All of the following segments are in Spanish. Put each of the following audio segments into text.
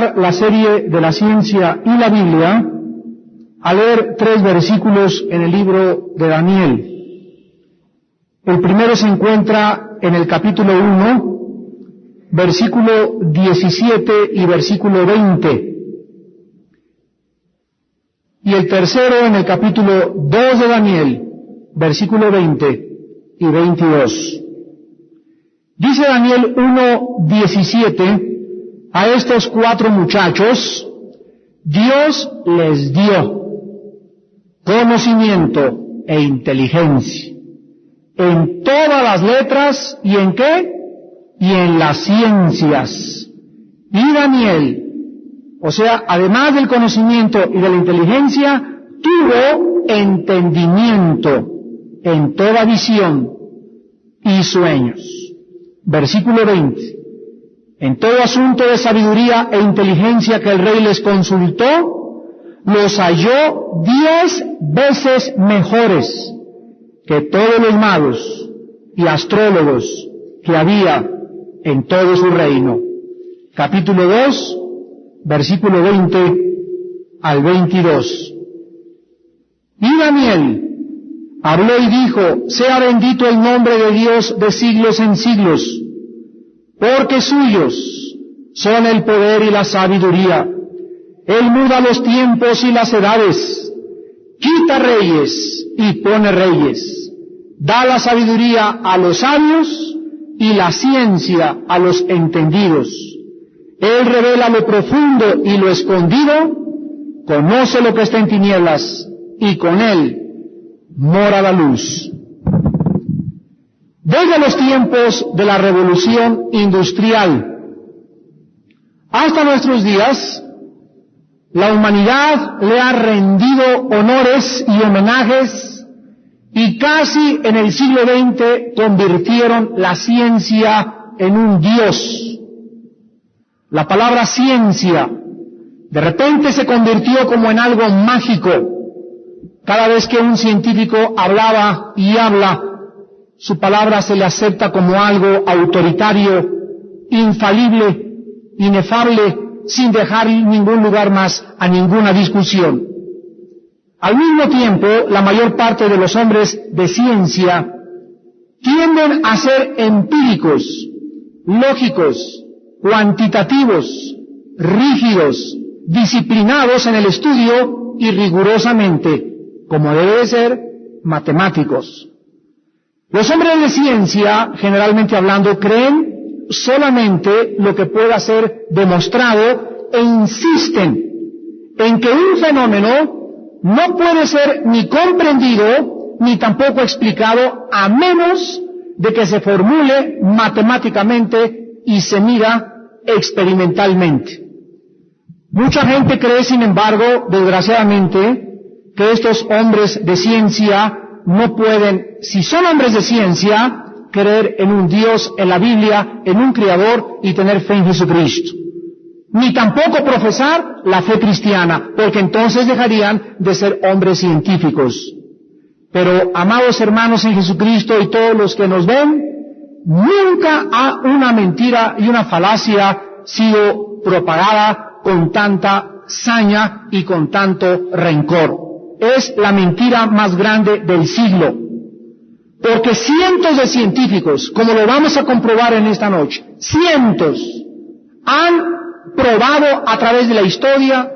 La serie de la ciencia y la Biblia a leer 3 versículos en el libro de Daniel. El primero se encuentra en el capítulo 1, versículo 17 y versículo 20. Y el tercero en el capítulo 2 de Daniel, versículo 20 y 22. Dice Daniel 1:17, a estos 4 muchachos, Dios les dio conocimiento e inteligencia en todas las letras y en qué, y en las ciencias. Y Daniel, o sea, además del conocimiento y de la inteligencia, tuvo entendimiento en toda visión y sueños. Versículo 20. En todo asunto de sabiduría e inteligencia que el rey les consultó, los halló 10 veces mejores que todos los magos y astrólogos que había en todo su reino. Capítulo 2, versículo 20 al 22. Y Daniel habló y dijo, sea bendito el nombre de Dios de siglos en siglos, porque suyos son el poder y la sabiduría. Él muda los tiempos y las edades, quita reyes y pone reyes, da la sabiduría a los sabios y la ciencia a los entendidos. Él revela lo profundo y lo escondido, conoce lo que está en tinieblas, y con él mora la luz. Desde los tiempos de la revolución industrial hasta nuestros días, la humanidad le ha rendido honores y homenajes, y casi en el siglo XX convirtieron la ciencia en un dios. La palabra ciencia de repente se convirtió como en algo mágico. Cada vez que un científico hablaba y habla, su palabra se le acepta como algo autoritario, infalible, inefable, sin dejar ningún lugar más a ninguna discusión. Al mismo tiempo, la mayor parte de los hombres de ciencia tienden a ser empíricos, lógicos, cuantitativos, rígidos, disciplinados en el estudio y rigurosamente, como debe de ser, matemáticos. Los hombres de ciencia, generalmente hablando, creen solamente lo que pueda ser demostrado e insisten en que un fenómeno no puede ser ni comprendido ni tampoco explicado a menos de que se formule matemáticamente y se mida experimentalmente. Mucha gente cree, sin embargo, desgraciadamente, que estos hombres de ciencia no pueden, si son hombres de ciencia, creer en un Dios, en la Biblia, en un Creador y tener fe en Jesucristo. Ni tampoco profesar la fe cristiana, porque entonces dejarían de ser hombres científicos. Pero, amados hermanos en Jesucristo y todos los que nos ven, nunca ha una mentira y una falacia sido propagada con tanta saña y con tanto rencor. Es la mentira más grande del siglo. Porque cientos de científicos, como lo vamos a comprobar en esta noche, cientos, han probado a través de la historia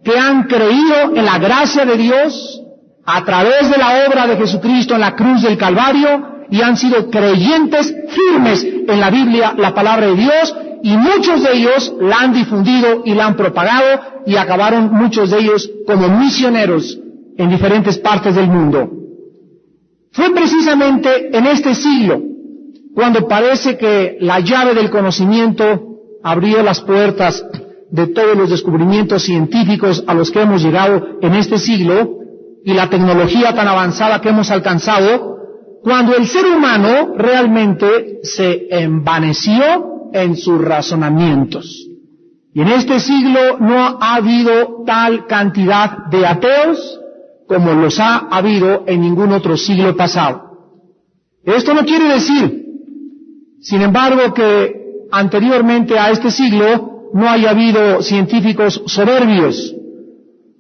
que han creído en la gracia de Dios a través de la obra de Jesucristo en la cruz del Calvario y han sido creyentes firmes en la Biblia, la palabra de Dios, y muchos de ellos la han difundido y la han propagado y acabaron muchos de ellos como misioneros en diferentes partes del mundo. Fue precisamente en este siglo cuando parece que la llave del conocimiento abrió las puertas de todos los descubrimientos científicos a los que hemos llegado en este siglo y la tecnología tan avanzada que hemos alcanzado, cuando el ser humano realmente se envaneció en sus razonamientos. Y en este siglo no ha habido tal cantidad de ateos como los ha habido en ningún otro siglo pasado. Esto no quiere decir, sin embargo, que anteriormente a este siglo no haya habido científicos soberbios,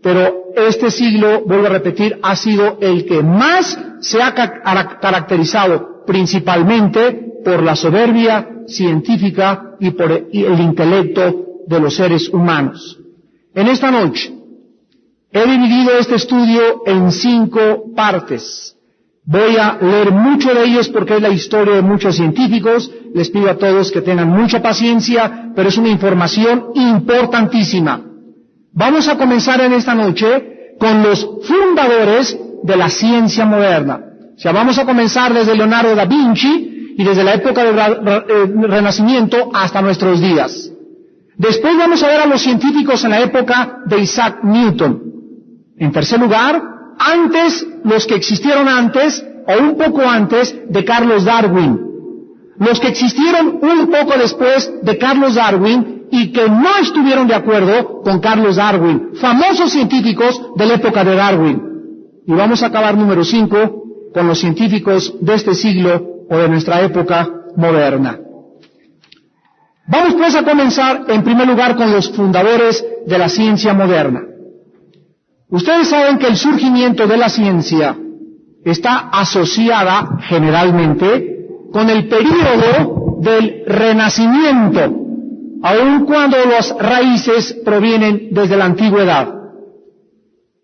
pero este siglo, vuelvo a repetir, ha sido el que más se ha caracterizado principalmente por la soberbia científica y por el intelecto de los seres humanos. En esta noche he dividido este estudio en 5 partes. Voy a leer mucho de ellos porque es la historia de muchos científicos. Les pido a todos que tengan mucha paciencia, pero es una información importantísima. Vamos a comenzar en esta noche con los fundadores de la ciencia moderna. O sea, vamos a comenzar desde Leonardo da Vinci y desde la época del Renacimiento hasta nuestros días. Después vamos a ver a los científicos en la época de Isaac Newton. En tercer lugar, los que existieron antes o un poco antes de Carlos Darwin. Los que existieron un poco después de Carlos Darwin y que no estuvieron de acuerdo con Carlos Darwin, famosos científicos de la época de Darwin. Y vamos a acabar número 5 con los científicos de este siglo o de nuestra época moderna. Vamos pues a comenzar en primer lugar con los fundadores de la ciencia moderna. Ustedes saben que el surgimiento de la ciencia está asociada generalmente con el período del Renacimiento, aun cuando las raíces provienen desde la antigüedad.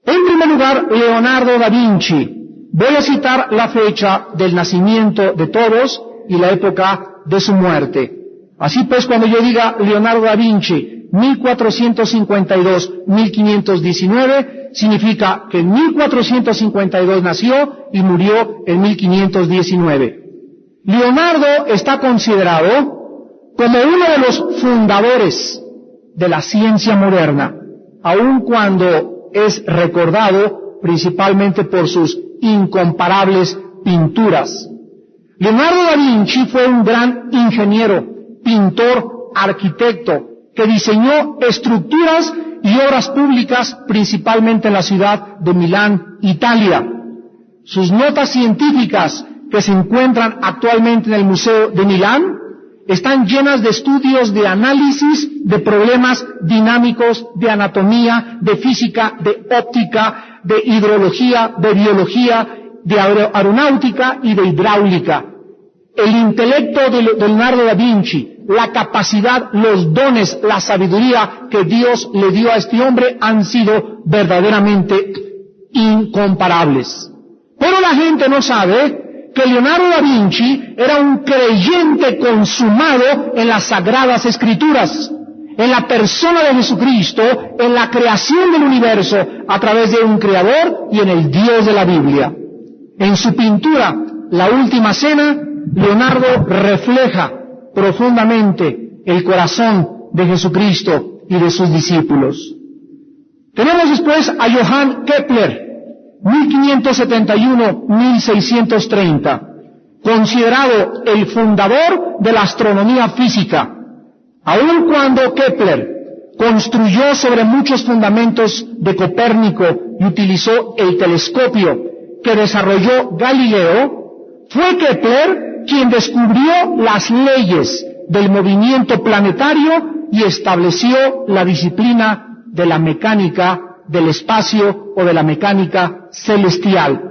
En primer lugar, Leonardo da Vinci. Voy a citar la fecha del nacimiento de todos y la época de su muerte. Así pues, cuando yo diga Leonardo da Vinci, 1452-1519, significa que en 1452 nació y murió en 1519. Leonardo está considerado como uno de los fundadores de la ciencia moderna, aun cuando es recordado principalmente por sus incomparables pinturas. Leonardo da Vinci fue un gran ingeniero, pintor, arquitecto, que diseñó estructuras y obras públicas principalmente en la ciudad de Milán, Italia. Sus notas científicas que se encuentran actualmente en el Museo de Milán están llenas de estudios de análisis de problemas dinámicos, de anatomía, de física, de óptica, de hidrología, de biología, de aeronáutica y de hidráulica. El intelecto de Leonardo da Vinci, la capacidad, los dones, la sabiduría que Dios le dio a este hombre han sido verdaderamente incomparables. Pero la gente no sabe que Leonardo da Vinci era un creyente consumado en las Sagradas Escrituras, en la persona de Jesucristo, en la creación del universo a través de un creador y en el Dios de la Biblia. En su pintura, La Última Cena, Leonardo refleja profundamente el corazón de Jesucristo y de sus discípulos. Tenemos después a Johann Kepler, 1571-1630, considerado el fundador de la astronomía física. Aun cuando Kepler construyó sobre muchos fundamentos de Copérnico y utilizó el telescopio que desarrolló Galileo, fue Kepler quien descubrió las leyes del movimiento planetario y estableció la disciplina de la mecánica del espacio o de la mecánica celestial.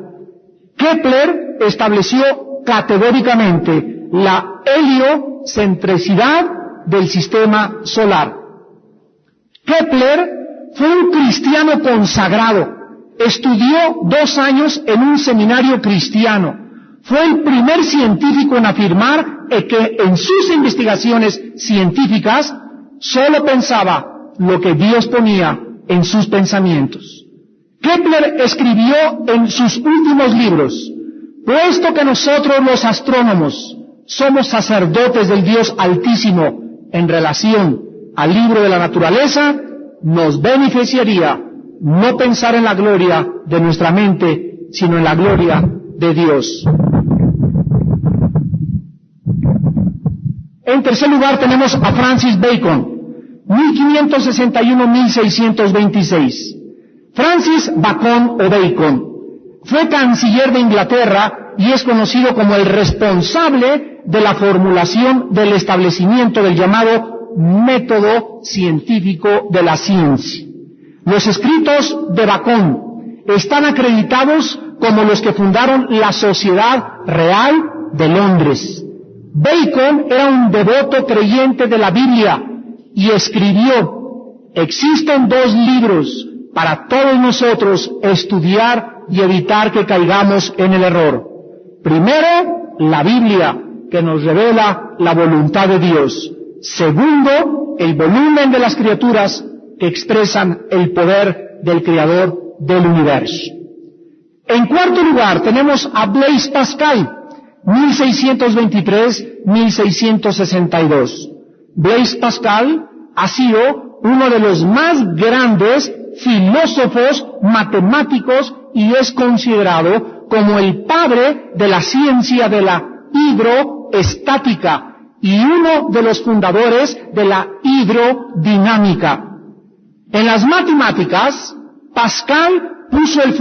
Kepler estableció categóricamente la heliocentricidad del sistema solar. Kepler fue un cristiano consagrado. Estudió 2 años en un seminario cristiano. Fue el primer científico en afirmar que en sus investigaciones científicas solo pensaba lo que Dios ponía en sus pensamientos. Kepler escribió en sus últimos libros: puesto que nosotros los astrónomos somos sacerdotes del Dios Altísimo en relación al libro de la naturaleza, nos beneficiaría no pensar en la gloria de nuestra mente, sino en la gloria de Dios. En tercer lugar tenemos a Francis Bacon, 1561-1626. Francis Bacon o Bacon fue canciller de Inglaterra y es conocido como el responsable de la formulación del establecimiento del llamado método científico de la ciencia. Los escritos de Bacon están acreditados como los que fundaron la Sociedad Real de Londres. Bacon era un devoto creyente de la Biblia y escribió: existen 2 libros para todos nosotros estudiar y evitar que caigamos en el error. Primero, la Biblia, que nos revela la voluntad de Dios. Segundo, el volumen de las criaturas que expresan el poder del Creador del universo. En cuarto lugar, tenemos a Blaise Pascal, 1623-1662. Blaise Pascal ha sido uno de los más grandes filósofos matemáticos y es considerado como el padre de la ciencia de la hidroestática y uno de los fundadores de la hidrodinámica. En las matemáticas, Pascal puso el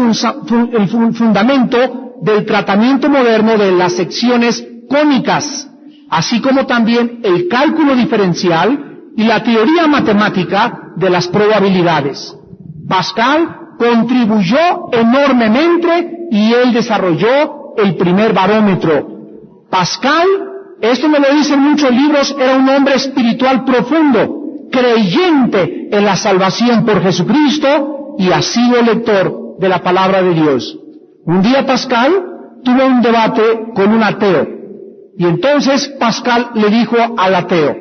fundamento del tratamiento moderno de las secciones cónicas, así como también el cálculo diferencial y la teoría matemática de las probabilidades. Pascal contribuyó enormemente y él desarrolló el primer barómetro. Pascal, esto me lo dicen muchos libros, era un hombre espiritual profundo, creyente en la salvación por Jesucristo y ha sido lector de la palabra de Dios. Un día Pascal tuvo un debate con un ateo y entonces Pascal le dijo al ateo: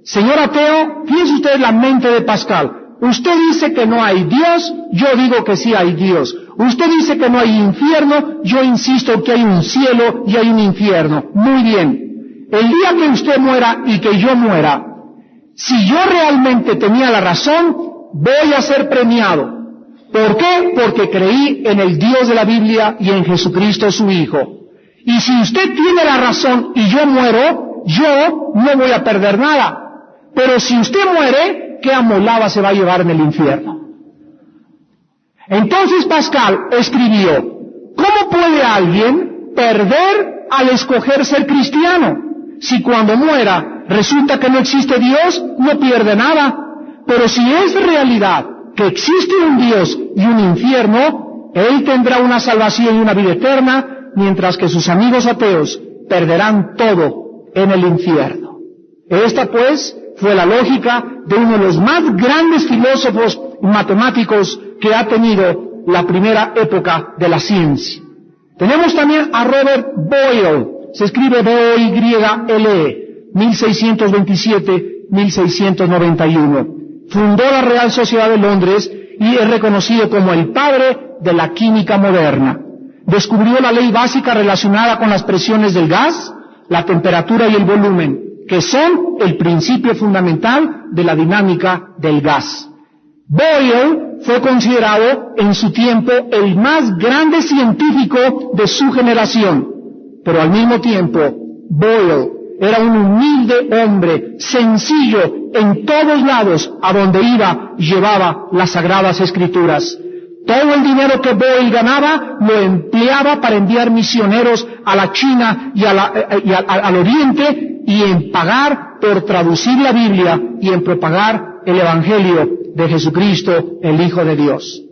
señor ateo, fíjese usted la mente de Pascal. Usted dice que no hay Dios, yo digo que sí hay Dios. Usted dice que no hay infierno, yo insisto que hay un cielo y hay un infierno. Muy bien. El día que usted muera y que yo muera, si yo realmente tenía la razón, voy a ser premiado. ¿Por qué? Porque creí en el Dios de la Biblia y en Jesucristo su Hijo. Y si usted tiene la razón y yo muero, yo no voy a perder nada. Pero si usted muere, ¿qué amolada se va a llevar en el infierno? Entonces Pascal escribió: ¿cómo puede alguien perder al escoger ser cristiano? Si cuando muera resulta que no existe Dios, no pierde nada. Pero si es realidad que existe un Dios y un infierno, él tendrá una salvación y una vida eterna, mientras que sus amigos ateos perderán todo en el infierno. Esta, pues, fue la lógica de uno de los más grandes filósofos y matemáticos que ha tenido la primera época de la ciencia. Tenemos también a Robert Boyle, se escribe B-O-Y-L-E, 1627-1691. Fundó la Real Sociedad de Londres y es reconocido como el padre de la química moderna. Descubrió la ley básica relacionada con las presiones del gas, la temperatura y el volumen, que son el principio fundamental de la dinámica del gas. Boyle fue considerado en su tiempo el más grande científico de su generación, pero al mismo tiempo Boyle era un humilde hombre, sencillo, en todos lados a donde iba llevaba las Sagradas Escrituras. Todo el dinero que Boyle ganaba lo empleaba para enviar misioneros a la China y al Oriente y en pagar por traducir la Biblia y en propagar el Evangelio de Jesucristo, el Hijo de Dios.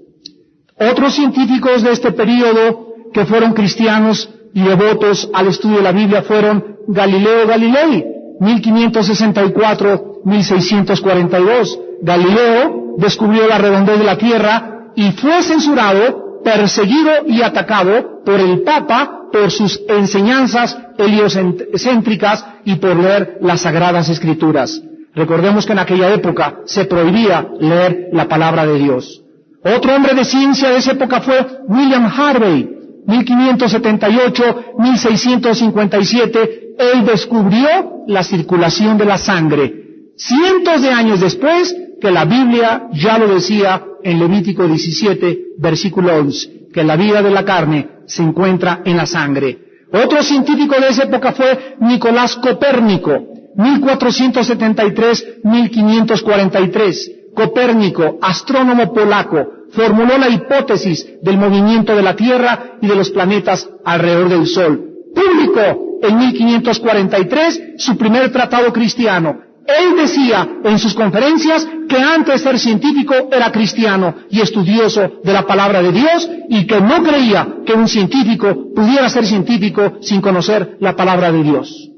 Otros científicos de este período que fueron cristianos y devotos al estudio de la Biblia fueron Galileo Galilei, 1564-1642. Galileo descubrió la redondez de la Tierra y fue censurado, perseguido y atacado por el Papa por sus enseñanzas heliocéntricas y por leer las Sagradas Escrituras. Recordemos que en aquella época se prohibía leer la palabra de Dios. Otro hombre de ciencia de esa época fue William Harvey, 1578-1657. Él descubrió la circulación de la sangre, cientos de años después que la Biblia ya lo decía en Levítico 17, versículo 11, que la vida de la carne se encuentra en la sangre. Otro científico de esa época fue Nicolás Copérnico, 1473-1543. Copérnico, astrónomo polaco, formuló la hipótesis del movimiento de la Tierra y de los planetas alrededor del Sol. Publicó en 1543 su primer tratado cristiano, Él decía en sus conferencias que antes de ser científico era cristiano y estudioso de la palabra de Dios y que no creía que un científico pudiera ser científico sin conocer la palabra de Dios.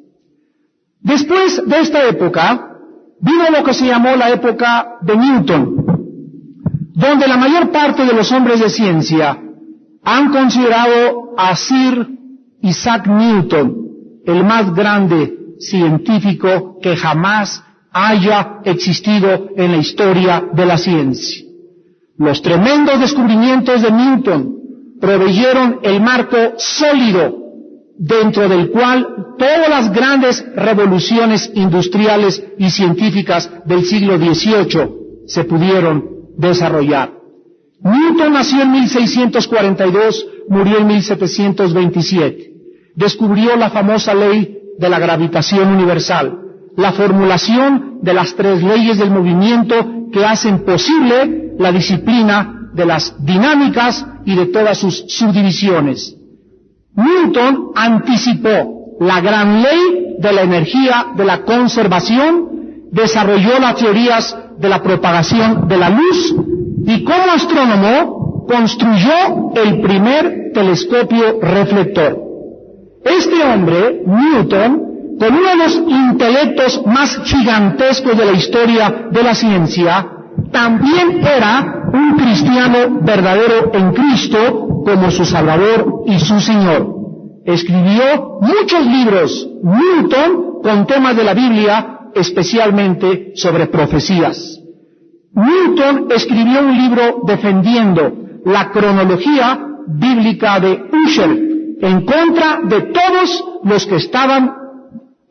Después de esta época, vino lo que se llamó la época de Newton, donde la mayor parte de los hombres de ciencia han considerado a Sir Isaac Newton el más grande científico que jamás haya existido en la historia de la ciencia. Los tremendos descubrimientos de Newton proveyeron el marco sólido dentro del cual todas las grandes revoluciones industriales y científicas del siglo XVIII se pudieron desarrollar. Newton nació en 1642, murió en 1727. Descubrió la famosa ley de la gravitación universal, la formulación de las 3 leyes del movimiento que hacen posible la disciplina de las dinámicas y de todas sus subdivisiones. Newton anticipó la gran ley de la energía de la conservación, desarrolló las teorías de la propagación de la luz y como astrónomo construyó el primer telescopio reflector. Este hombre, Newton, con uno de los intelectos más gigantescos de la historia de la ciencia, también era un cristiano verdadero en Cristo como su Salvador y su Señor. Escribió muchos libros, Newton, con temas de la Biblia, especialmente sobre profecías. Newton escribió un libro defendiendo la cronología bíblica de Ussher, en contra de todos los que estaban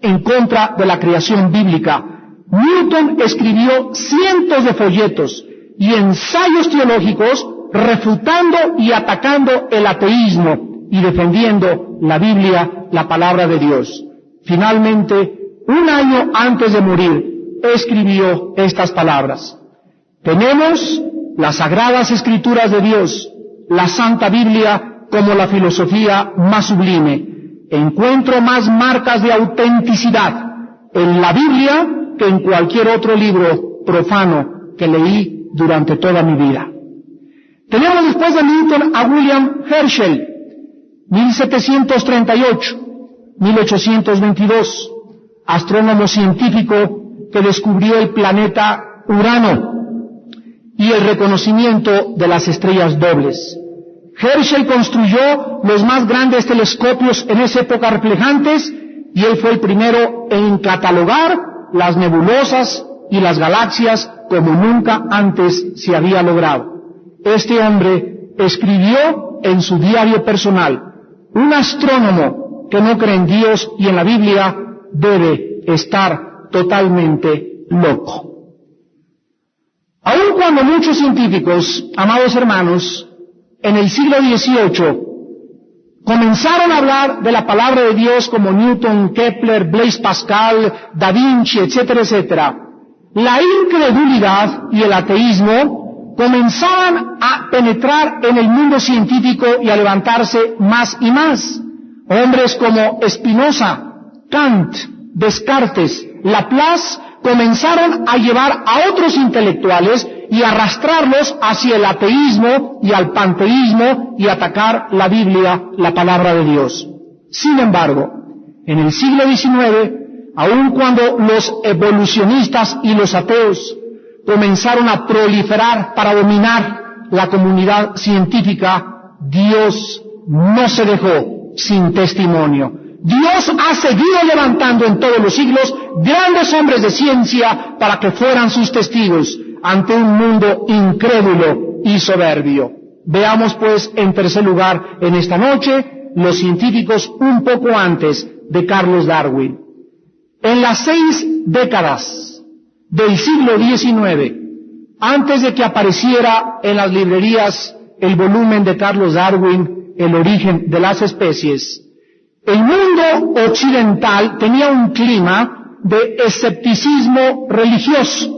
en contra de la creación bíblica. Newton escribió cientos de folletos y ensayos teológicos refutando y atacando el ateísmo y defendiendo la Biblia, la palabra de Dios. Finalmente, un año antes de morir, escribió estas palabras: tenemos las sagradas escrituras de Dios, la Santa Biblia, como la filosofía más sublime. Encuentro más marcas de autenticidad en la Biblia que en cualquier otro libro profano que leí durante toda mi vida. Tenemos después de Newton a William Herschel, 1738-1822, astrónomo científico que descubrió el planeta Urano y el reconocimiento de las estrellas dobles. Herschel construyó los más grandes telescopios en esa época reflejantes y él fue el primero en catalogar las nebulosas y las galaxias como nunca antes se había logrado. Este hombre escribió en su diario personal: un astrónomo que no cree en Dios y en la Biblia debe estar totalmente loco. Aun cuando muchos científicos, amados hermanos, en el siglo XVIII comenzaron a hablar de la palabra de Dios como Newton, Kepler, Blaise Pascal, Da Vinci, etcétera, etcétera, la incredulidad y el ateísmo comenzaban a penetrar en el mundo científico y a levantarse más y más. Hombres como Spinoza, Kant, Descartes, Laplace comenzaron a llevar a otros intelectuales y arrastrarlos hacia el ateísmo y al panteísmo y atacar la Biblia, la palabra de Dios. Sin embargo, en el siglo XIX, aun cuando los evolucionistas y los ateos comenzaron a proliferar para dominar la comunidad científica, Dios no se dejó sin testimonio. Dios ha seguido levantando en todos los siglos grandes hombres de ciencia para que fueran sus testigos ante un mundo incrédulo y soberbio. Veamos pues en tercer lugar en esta noche los científicos un poco antes de Carlos Darwin. En las 6 décadas del siglo XIX, antes de que apareciera en las librerías el volumen de Carlos Darwin, El origen de las especies, el mundo occidental tenía un clima de escepticismo religioso.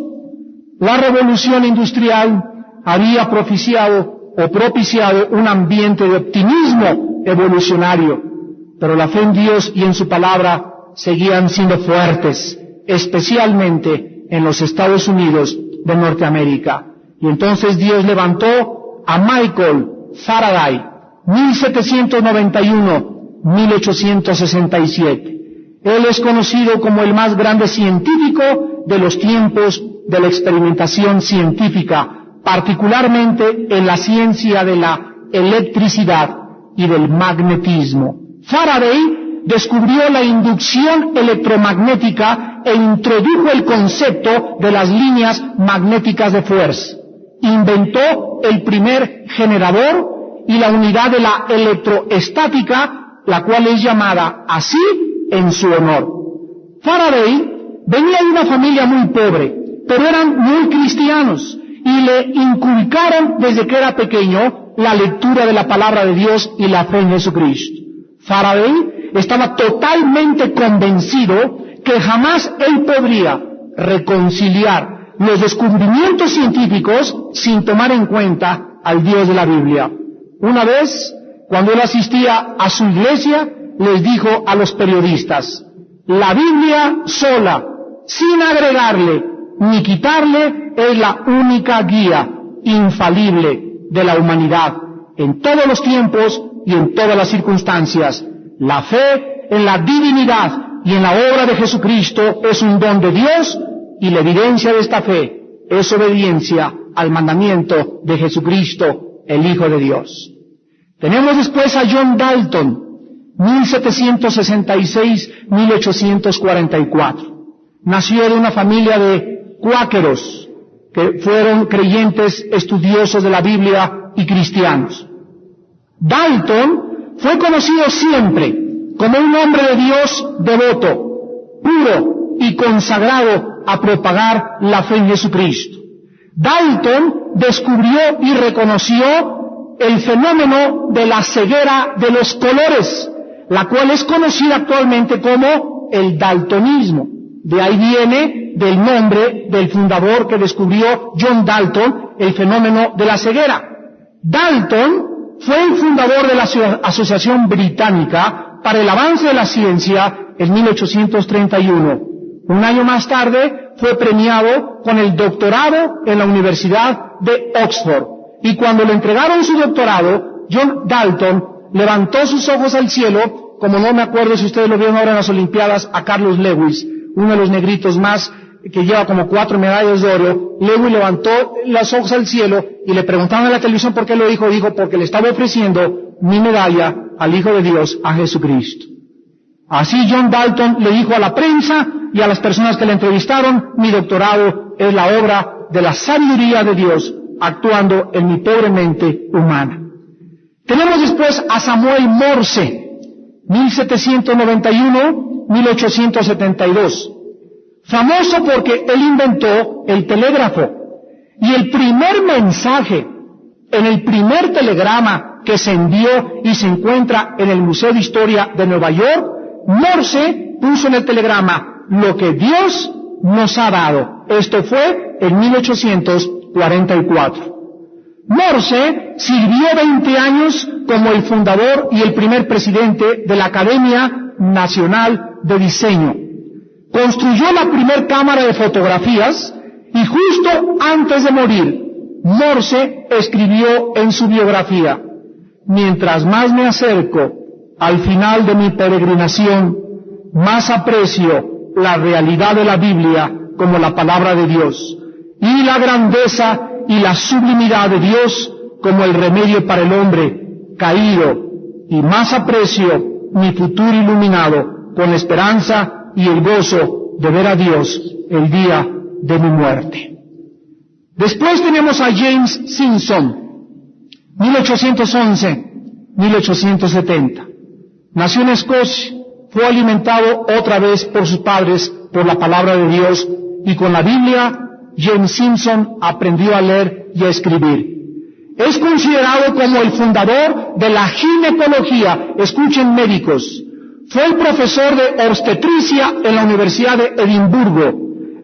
La revolución industrial había propiciado un ambiente de optimismo evolucionario, pero la fe en Dios y en su palabra seguían siendo fuertes especialmente en los Estados Unidos de Norteamérica. Y entonces Dios levantó a Michael Faraday, 1791-1867. Él es conocido como el más grande científico de los tiempos de la experimentación científica, particularmente en la ciencia de la electricidad y del magnetismo. Faraday descubrió la inducción electromagnética e introdujo el concepto de las líneas magnéticas de fuerza. Inventó el primer generador y la unidad de la electroestática, la cual es llamada así en su honor. Faraday venía de una familia muy pobre, pero eran muy cristianos y le inculcaron desde que era pequeño la lectura de la palabra de Dios y la fe en Jesucristo. Faraday estaba totalmente convencido que jamás él podría reconciliar los descubrimientos científicos sin tomar en cuenta al Dios de la Biblia. Una vez, cuando él asistía a su iglesia, les dijo a los periodistas: la Biblia sola, sin agregarle ni quitarle, es la única guía infalible de la humanidad en todos los tiempos y en todas las circunstancias. La fe en la divinidad y en la obra de Jesucristo es un don de Dios, y la evidencia de esta fe es obediencia al mandamiento de Jesucristo, el Hijo de Dios. Tenemos después a John Dalton, 1766-1844. Nació de una familia de cuáqueros que fueron creyentes estudiosos de la Biblia y cristianos. Dalton fue conocido siempre como un hombre de Dios devoto, puro y consagrado a propagar la fe en Jesucristo. Dalton descubrió y reconoció el fenómeno de la ceguera de los colores, la cual es conocida actualmente como el daltonismo. De ahí viene del nombre del fundador que descubrió, John Dalton, el fenómeno de la ceguera. Dalton fue el fundador de la Asociación Británica para el Avance de la Ciencia en 1831. Un año más tarde fue premiado con el doctorado en la Universidad de Oxford. Y cuando le entregaron su doctorado, John Dalton levantó sus ojos al cielo, como no me acuerdo si ustedes lo vieron ahora en las Olimpiadas, a Carlos Lewis, uno de los negritos más, que lleva como 4 medallas de oro. Lewis levantó los ojos al cielo y le preguntaron en la televisión por qué lo dijo. Dijo, porque le estaba ofreciendo mi medalla al Hijo de Dios, a Jesucristo. Así John Dalton le dijo a la prensa y a las personas que le entrevistaron: mi doctorado es la obra de la sabiduría de Dios actuando en mi pobre mente humana. Tenemos después a Samuel Morse, 1791-1872. Famoso porque él inventó el telégrafo. Y el primer mensaje en el primer telegrama que se envió y se encuentra en el Museo de Historia de Nueva York, Morse puso en el telegrama: lo que Dios nos ha dado. Esto fue en 1844. Morse sirvió 20 años como el fundador y el primer presidente de la Academia Nacional de Diseño. Construyó la primer cámara de fotografías y justo antes de morir, Morse escribió en su biografía: mientras más me acerco al final de mi peregrinación, más aprecio la realidad de la Biblia como la palabra de Dios, y la grandeza y la sublimidad de Dios como el remedio para el hombre caído, y más aprecio mi futuro iluminado con la esperanza y el gozo de ver a Dios el día de mi muerte. Después tenemos a James Simpson, 1811-1870. Nació en Escocia, fue alimentado otra vez por sus padres por la palabra de Dios, y con la Biblia James Simpson aprendió a leer y a escribir. Es considerado como el fundador de la ginecología. Escuchen, médicos. Fue el profesor de obstetricia en la Universidad de Edimburgo.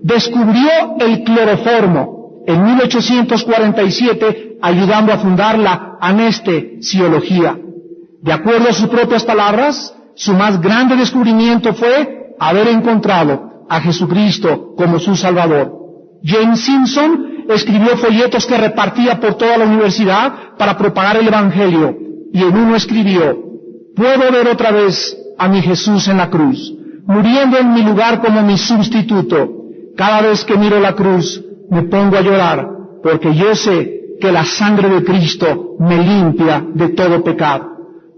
Descubrió el cloroformo en 1847, ayudando a fundar la anestesiología. De acuerdo a sus propias palabras, su más grande descubrimiento fue haber encontrado a Jesucristo como su Salvador. James Simpson escribió folletos que repartía por toda la universidad para propagar el Evangelio, y en uno escribió: puedo ver otra vez a mi Jesús en la cruz, muriendo en mi lugar como mi sustituto. Cada vez que miro la cruz me pongo a llorar, porque yo sé que la sangre de Cristo me limpia de todo pecado.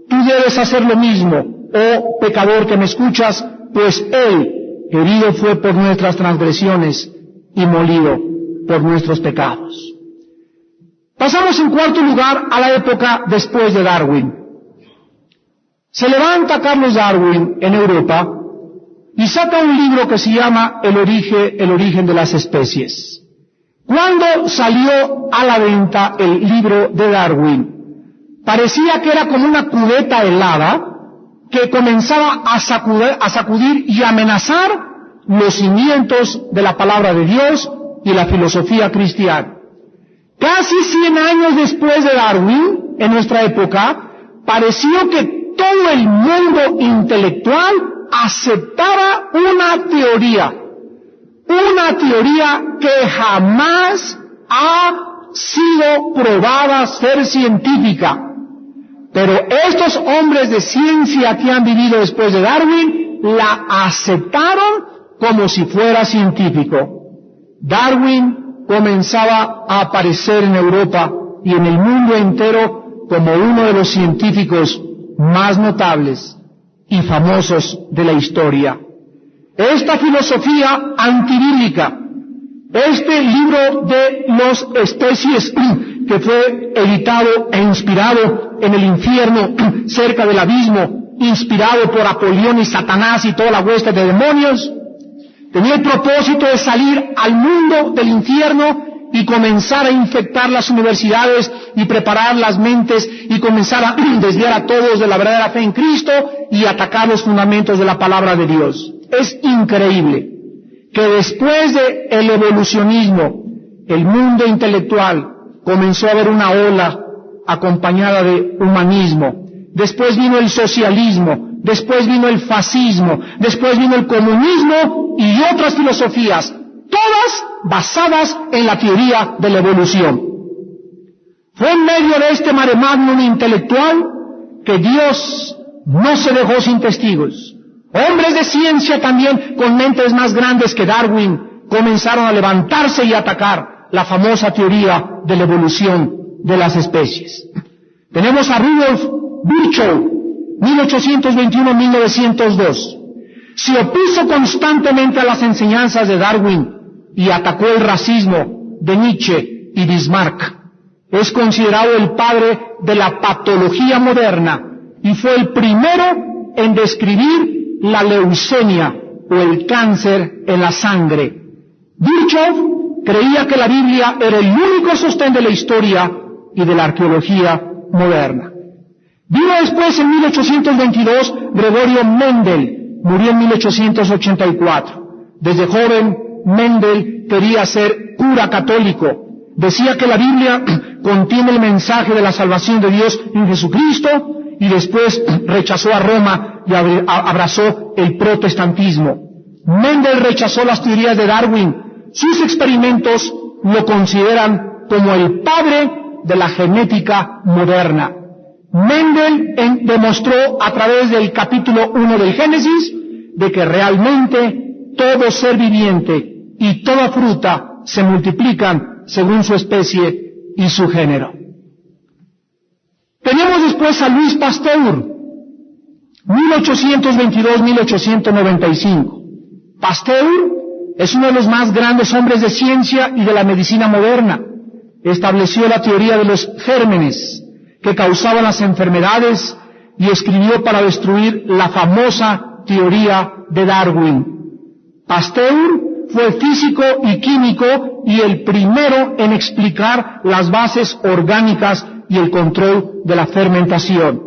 Tú debes hacer lo mismo, oh pecador que me escuchas, pues Él herido fue por nuestras transgresiones y molido por nuestros pecados. Pasamos en cuarto lugar a la época después de Darwin. Se levanta Carlos Darwin en Europa y saca un libro que se llama El origen de las especies. Cuando salió a la venta el libro de Darwin, parecía que era como una cubeta helada que comenzaba a sacudir y amenazar los cimientos de la palabra de Dios y la filosofía cristiana. Casi 100 años después de Darwin, en nuestra época, pareció que todo el mundo intelectual aceptaba una teoría que jamás ha sido probada ser científica. Pero estos hombres de ciencia que han vivido después de Darwin la aceptaron como si fuera científico. Darwin comenzaba a aparecer en Europa y en el mundo entero como uno de los científicos más notables y famosos de la historia. Esta filosofía antibíblica, este libro de las especies que fue editado e inspirado en el infierno cerca del abismo, inspirado por Apolión y Satanás y toda la hueste de demonios, tenía el propósito de salir al mundo del infierno y comenzar a infectar las universidades y preparar las mentes y comenzar a desviar a todos de la verdadera fe en Cristo y atacar los fundamentos de la palabra de Dios. Es increíble que después del evolucionismo, el mundo intelectual comenzó a ver una ola acompañada de humanismo. Después vino el socialismo, después vino el fascismo, después vino el comunismo y otras filosofías, todas basadas en la teoría de la evolución. Fue en medio de este mare magnum intelectual que Dios no se dejó sin testigos. Hombres de ciencia también con mentes más grandes que Darwin comenzaron a levantarse y atacar la famosa teoría de la evolución de las especies. Tenemos a Rudolf Virchow, 1821-1902. Se opuso constantemente a las enseñanzas de Darwin y atacó el racismo de Nietzsche y Bismarck. Es considerado el padre de la patología moderna y fue el primero en describir la leucemia o el cáncer en la sangre. Virchow creía que la Biblia era el único sostén de la historia y de la arqueología moderna. Vino después, en 1822, Gregorio Mendel, murió en 1884. Desde joven, Mendel quería ser cura católico. Decía que la Biblia contiene el mensaje de la salvación de Dios en Jesucristo, y después rechazó a Roma y abrazó el protestantismo. Mendel rechazó las teorías de Darwin. Sus experimentos lo consideran como el padre de la genética moderna. Mendel demostró a través del capítulo 1 del Génesis de que realmente todo ser viviente y toda fruta se multiplican según su especie y su género. Tenemos después a Louis Pasteur, 1822-1895. Pasteur es uno de los más grandes hombres de ciencia y de la medicina moderna. Estableció la teoría de los gérmenes que causaban las enfermedades y escribió para destruir la famosa teoría de Darwin. Pasteur fue físico y químico y el primero en explicar las bases orgánicas y el control de la fermentación.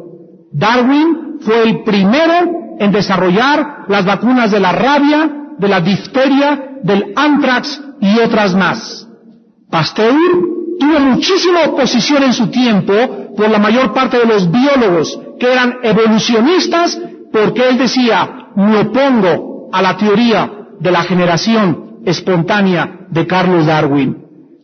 Darwin fue el primero en desarrollar las vacunas de la rabia, de la difteria, del anthrax y otras más. Pasteur tuvo muchísima oposición en su tiempo por la mayor parte de los biólogos que eran evolucionistas, porque él decía: me opongo a la teoría de la generación espontánea de Carlos Darwin.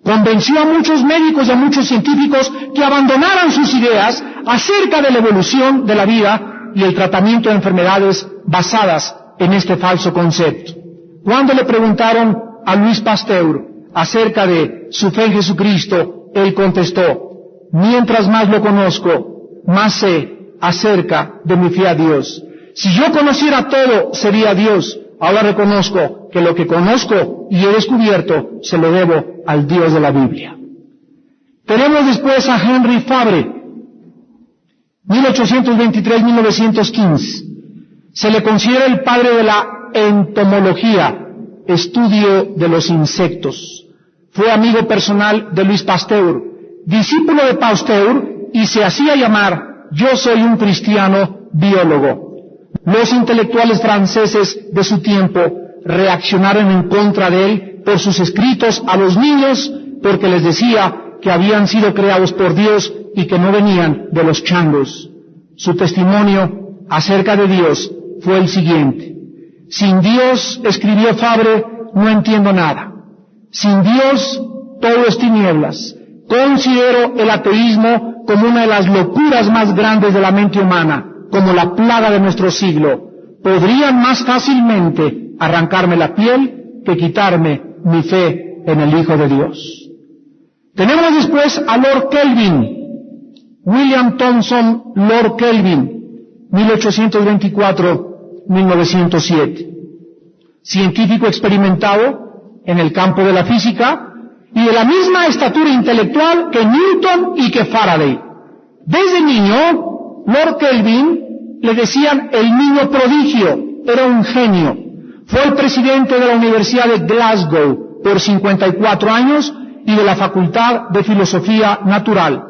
Convenció a muchos médicos y a muchos científicos que abandonaran sus ideas acerca de la evolución de la vida y el tratamiento de enfermedades basadas en este falso concepto. Cuando le preguntaron a Louis Pasteur acerca de su fe en Jesucristo, él contestó: mientras más lo conozco, más sé acerca de mi fe a Dios. Si yo conociera todo, sería Dios. Ahora reconozco que lo que conozco y he descubierto se lo debo al Dios de la Biblia. Tenemos después a Henry Fabre, 1823-1915. Se le considera el padre de la entomología, estudio de los insectos. Fue amigo personal de Louis Pasteur, discípulo de Pasteur, y se hacía llamar: yo soy un cristiano biólogo. Los intelectuales franceses de su tiempo reaccionaron en contra de él por sus escritos a los niños, porque les decía que habían sido creados por Dios y que no venían de los changos. Su testimonio acerca de Dios fue el siguiente: sin Dios, escribió Fabre, no entiendo nada. Sin Dios, todo es tinieblas. Considero el ateísmo como una de las locuras más grandes de la mente humana, como la plaga de nuestro siglo. Podrían más fácilmente arrancarme la piel que quitarme mi fe en el Hijo de Dios. Tenemos después a Lord Kelvin, William Thomson Lord Kelvin, 1824-1907. Científico experimentado en el campo de la física y de la misma estatura intelectual que Newton y que Faraday. Desde niño, Lord Kelvin le decían el niño prodigio, era un genio. Fue el presidente de la Universidad de Glasgow por 54 años y de la Facultad de Filosofía Natural.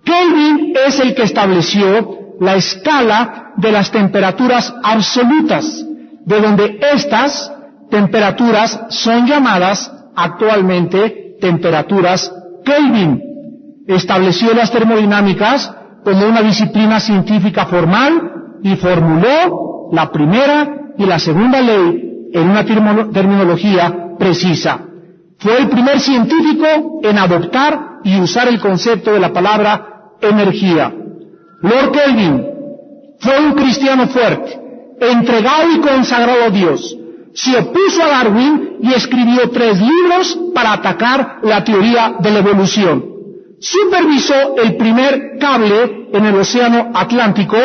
Kelvin es el que estableció la escala de las temperaturas absolutas, de donde estas temperaturas son llamadas actualmente temperaturas Kelvin. Estableció las termodinámicas como una disciplina científica formal y formuló la primera y la segunda ley en una terminología precisa. Fue el primer científico en adoptar y usar el concepto de la palabra energía. Lord Kelvin fue un cristiano fuerte, entregado y consagrado a Dios. Se opuso a Darwin y escribió 3 libros para atacar la teoría de la evolución. Supervisó el primer cable en el Océano Atlántico.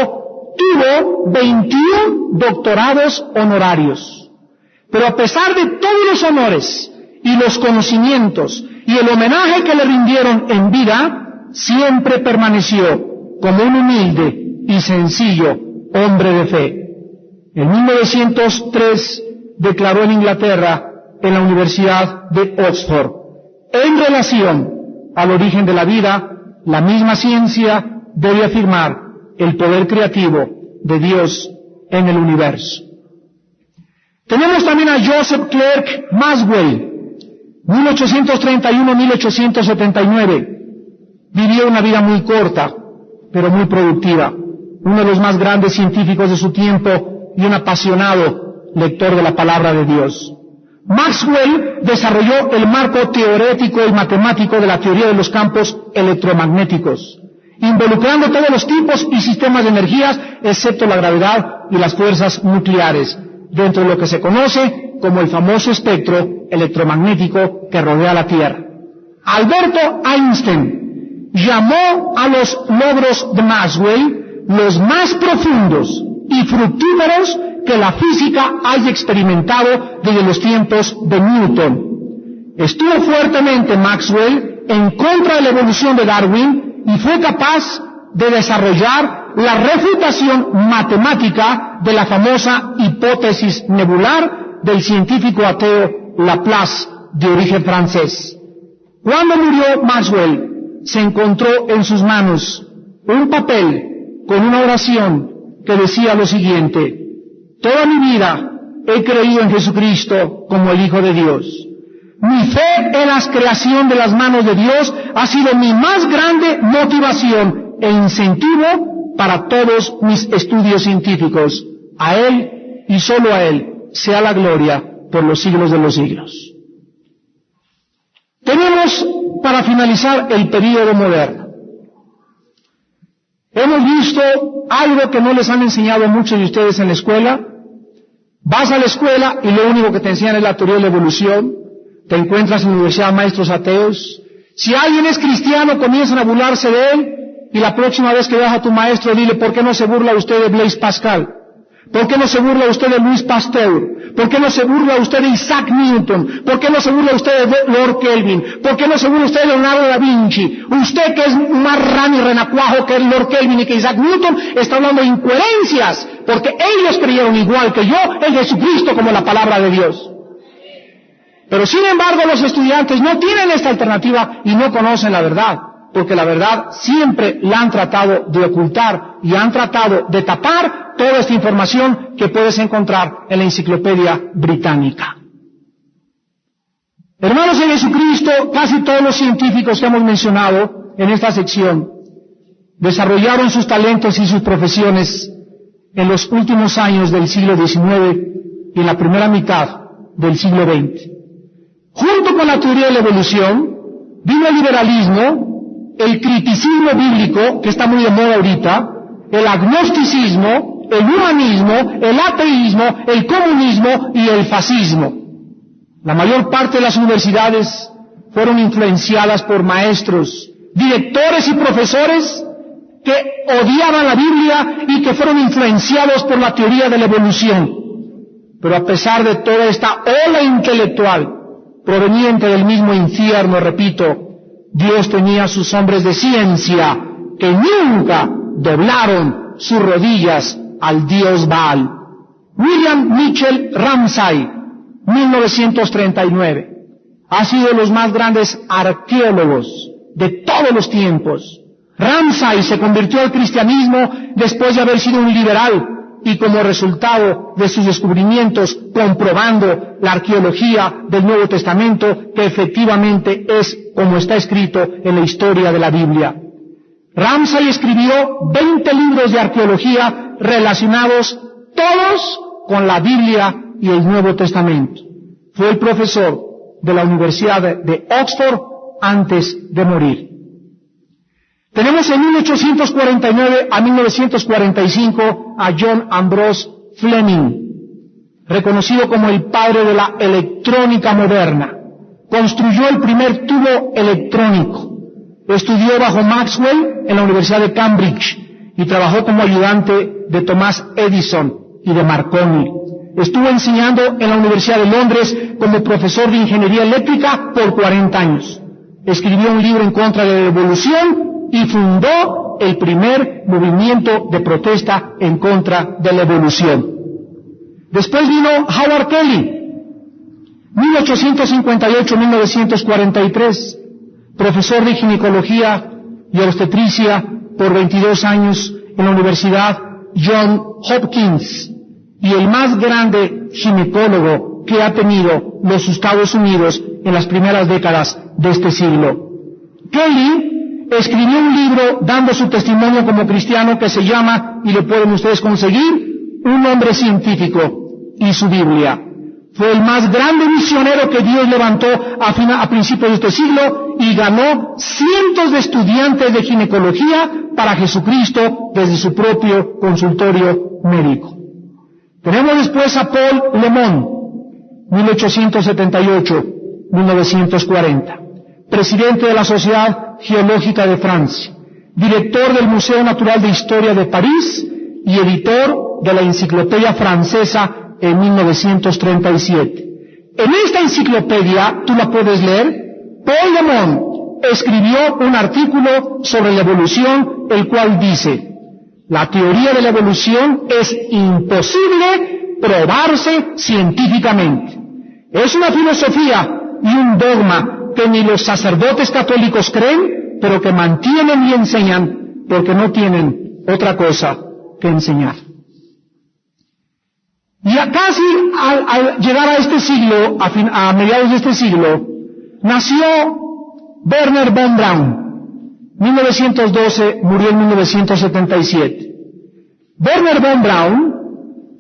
Tuvo 21 doctorados honorarios. Pero a pesar de todos los honores y los conocimientos y el homenaje que le rindieron en vida, siempre permaneció como un humilde y sencillo hombre de fe. En 1903 declaró en Inglaterra, en la Universidad de Oxford: en relación al origen de la vida, la misma ciencia debe afirmar el poder creativo de Dios en el universo. Tenemos también a Joseph Clerk Maxwell, 1831-1879. Vivió una vida muy corta, pero muy productiva. Uno de los más grandes científicos de su tiempo y un apasionado lector de la palabra de Dios. Maxwell desarrolló el marco teórico y matemático de la teoría de los campos electromagnéticos, involucrando todos los tipos y sistemas de energías, excepto la gravedad y las fuerzas nucleares, dentro de lo que se conoce como el famoso espectro electromagnético que rodea la Tierra. Alberto Einstein llamó a los logros de Maxwell los más profundos y fructíferos que la física haya experimentado desde los tiempos de Newton. Estuvo fuertemente Maxwell en contra de la evolución de Darwin y fue capaz de desarrollar la refutación matemática de la famosa hipótesis nebular del científico ateo Laplace, de origen francés. Cuando murió Maxwell, se encontró en sus manos un papel con una oración que decía lo siguiente: toda mi vida he creído en Jesucristo como el Hijo de Dios. Mi fe en la creación de las manos de Dios ha sido mi más grande motivación e incentivo para todos mis estudios científicos. A Él y solo a Él sea la gloria por los siglos de los siglos. Tenemos, para finalizar, el período moderno. Hemos visto algo que no les han enseñado muchos de ustedes en la escuela. Vas a la escuela y lo único que te enseñan es la teoría de la evolución. Te encuentras en la universidad maestros ateos. Si alguien es cristiano, comienzan a burlarse de él, y la próxima vez que veas a tu maestro, dile, ¿por qué no se burla usted de Blaise Pascal? ¿Por qué no se burla usted de Louis Pasteur? ¿Por qué no se burla usted de Isaac Newton? ¿Por qué no se burla usted de Lord Kelvin? ¿Por qué no se burla usted de Leonardo da Vinci? Usted, que es más rana y renacuajo que Lord Kelvin y que Isaac Newton, está hablando de incoherencias, porque ellos creyeron igual que yo en Jesucristo como la palabra de Dios. Pero sin embargo los estudiantes no tienen esta alternativa y no conocen la verdad, porque la verdad siempre la han tratado de ocultar y han tratado de tapar toda esta información que puedes encontrar en la Enciclopedia Británica. Hermanos en Jesucristo, casi todos los científicos que hemos mencionado en esta sección desarrollaron sus talentos y sus profesiones en los últimos años del siglo XIX y en la primera mitad del siglo XX. Junto con la teoría de la evolución, vino el liberalismo, el criticismo bíblico, que está muy de moda ahorita, el agnosticismo, el humanismo, el ateísmo, el comunismo y el fascismo. La mayor parte de las universidades fueron influenciadas por maestros, directores y profesores que odiaban la Biblia y que fueron influenciados por la teoría de la evolución. Pero a pesar de toda esta ola intelectual proveniente del mismo infierno, repito, Dios tenía sus hombres de ciencia que nunca doblaron sus rodillas al dios Baal. William Mitchell Ramsay, 1939, ha sido de los más grandes arqueólogos de todos los tiempos. Ramsay se convirtió al cristianismo después de haber sido un liberal y como resultado de sus descubrimientos comprobando la arqueología del Nuevo Testamento que efectivamente es como está escrito en la historia de la Biblia. Ramsay escribió 20 libros de arqueología relacionados todos con la Biblia y el Nuevo Testamento. Fue el profesor de la Universidad de Oxford antes de morir. Tenemos en 1849 a 1945 a John Ambrose Fleming, reconocido como el padre de la electrónica moderna. Construyó el primer tubo electrónico. Estudió bajo Maxwell en la Universidad de Cambridge y trabajó como ayudante de Thomas Edison y de Marconi. Estuvo enseñando en la Universidad de Londres como profesor de ingeniería eléctrica por 40 años. Escribió un libro en contra de la evolución y fundó el primer movimiento de protesta en contra de la evolución. Después vino Howard Kelly, 1858-1943, profesor de ginecología y obstetricia por 22 años en la Universidad Johns Hopkins y el más grande ginecólogo que ha tenido los Estados Unidos en las primeras décadas de este siglo. Kelly escribió un libro dando su testimonio como cristiano que se llama, y lo pueden ustedes conseguir, Un hombre científico y su Biblia. Fue el más grande misionero que Dios levantó a principios de este siglo y ganó cientos de estudiantes de ginecología para Jesucristo desde su propio consultorio médico. Tenemos después a Paul Lemon, 1878-1940, presidente de la Sociedad Geológica de Francia, director del Museo Natural de Historia de París y editor de la Enciclopedia Francesa en 1937. En esta enciclopedia, tú la puedes leer, Paul Lemon escribió un artículo sobre la evolución, el cual dice: la teoría de la evolución es imposible probarse científicamente. Es una filosofía y un dogma que ni los sacerdotes católicos creen, pero que mantienen y enseñan porque no tienen otra cosa que enseñar. Y casi al llegar a este siglo, a mediados de este siglo, nació Wernher von Braun, 1912, murió en 1977. Wernher von Braun,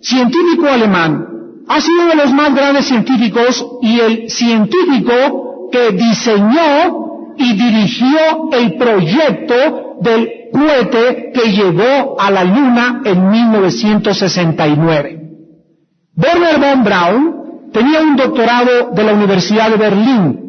científico alemán, ha sido uno de los más grandes científicos y el científico que diseñó y dirigió el proyecto del cohete que llegó a la Luna en 1969. Wernher von Braun tenía un doctorado de la Universidad de Berlín.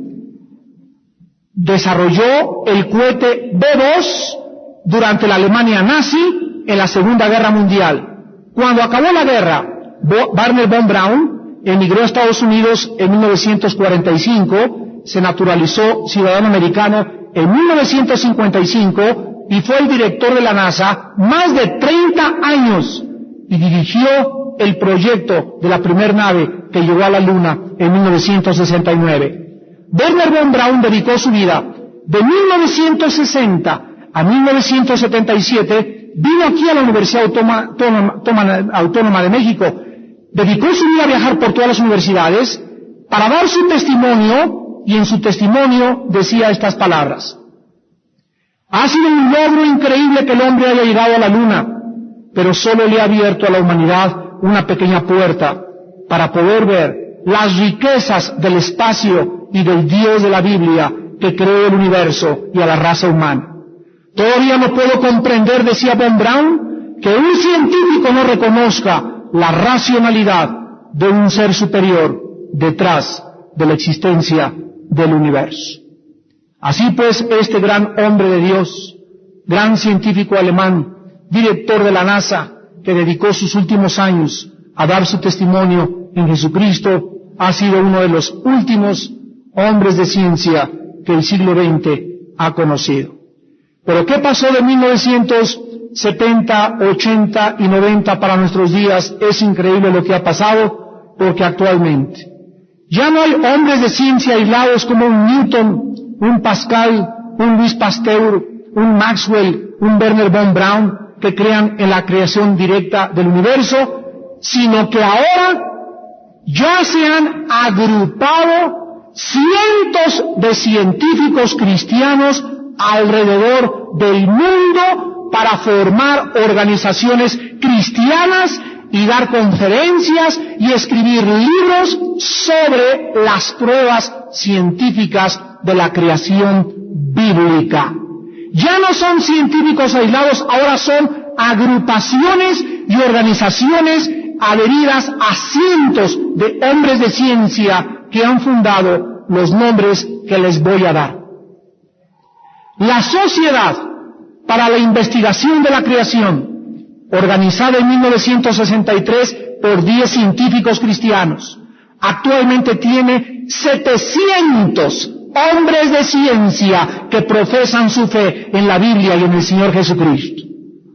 Desarrolló el cohete B-2 durante la Alemania nazi en la Segunda Guerra Mundial. Cuando acabó la guerra, Wernher von Braun emigró a Estados Unidos en 1945, se naturalizó ciudadano americano en 1955 y fue el director de la NASA más de 30 años y dirigió el proyecto de la primera nave que llegó a la Luna en 1969. Wernher von Braun dedicó su vida de 1960 a 1977, vino aquí a la Universidad Autónoma de México, dedicó su vida a viajar por todas las universidades para dar su testimonio, y en su testimonio decía estas palabras: ha sido un logro increíble que el hombre haya llegado a la Luna, pero solo le ha abierto a la humanidad una pequeña puerta para poder ver las riquezas del espacio y del Dios de la Biblia que creó el universo y a la raza humana. Todavía no puedo comprender, decía von Braun, que un científico no reconozca la racionalidad de un ser superior detrás de la existencia del universo. Así pues, este gran hombre de Dios, gran científico alemán, director de la NASA, que dedicó sus últimos años a dar su testimonio en Jesucristo, ha sido uno de los últimos hombres de ciencia que el siglo XX ha conocido. Pero ¿qué pasó de 1970, 80 y 90 para nuestros días? Es increíble lo que ha pasado, porque actualmente ya no hay hombres de ciencia aislados como un Newton, un Pascal, un Louis Pasteur, un Maxwell, un Wernher von Braun, que crean en la creación directa del universo, sino que ahora ya se han agrupado cientos de científicos cristianos alrededor del mundo para formar organizaciones cristianas y dar conferencias y escribir libros sobre las pruebas científicas de la creación bíblica. Ya no son científicos aislados, ahora son agrupaciones y organizaciones adheridas a cientos de hombres de ciencia que han fundado los nombres que les voy a dar. La Sociedad para la Investigación de la Creación, organizada en 1963 por 10 científicos cristianos, actualmente tiene 700 hombres de ciencia que profesan su fe en la Biblia y en el Señor Jesucristo.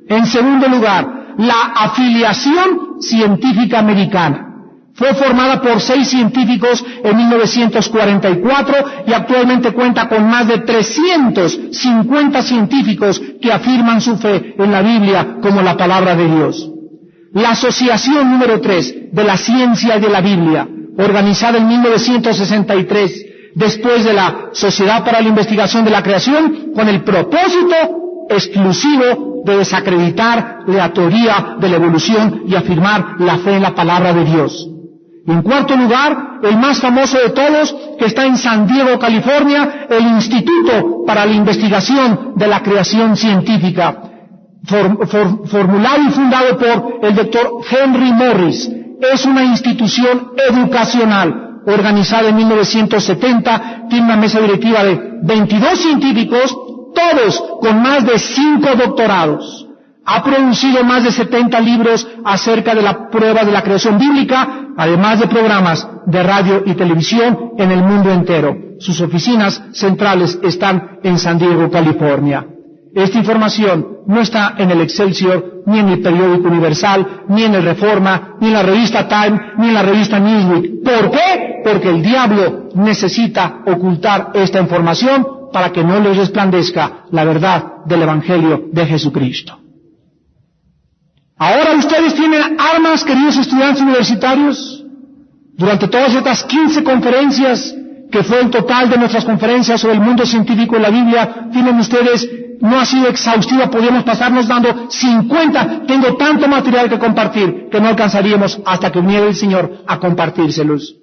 En segundo lugar, la Afiliación Científica Americana. Fue formada por 6 científicos en 1944 y actualmente cuenta con más de 350 científicos que afirman su fe en la Biblia como la palabra de Dios. La Asociación número 3 de la Ciencia y de la Biblia, organizada en 1963, después de la Sociedad para la Investigación de la Creación, con el propósito exclusivo de desacreditar la teoría de la evolución y afirmar la fe en la palabra de Dios. Y en cuarto lugar, el más famoso de todos, que está en San Diego, California, el Instituto para la Investigación de la Creación Científica, formulado y fundado por el doctor Henry Morris. Es una institución educacional, organizada en 1970, tiene una mesa directiva de 22 científicos, todos con más de 5 doctorados. Ha producido más de 70 libros acerca de la prueba de la creación bíblica, además de programas de radio y televisión en el mundo entero. Sus oficinas centrales están en San Diego, California. Esta información no está en el Excelsior, ni en el periódico Universal, ni en el Reforma, ni en la revista Time, ni en la revista Newsweek. ¿Por qué? Porque el diablo necesita ocultar esta información para que no les resplandezca la verdad del Evangelio de Jesucristo. Ahora ustedes tienen armas, queridos estudiantes universitarios. Durante todas estas 15 conferencias que fue el total de nuestras conferencias sobre el mundo científico en la Biblia, tienen ustedes, no ha sido exhaustiva, podríamos pasarnos dando 50, tengo tanto material que compartir, que no alcanzaríamos hasta que viniera el Señor a compartírselos.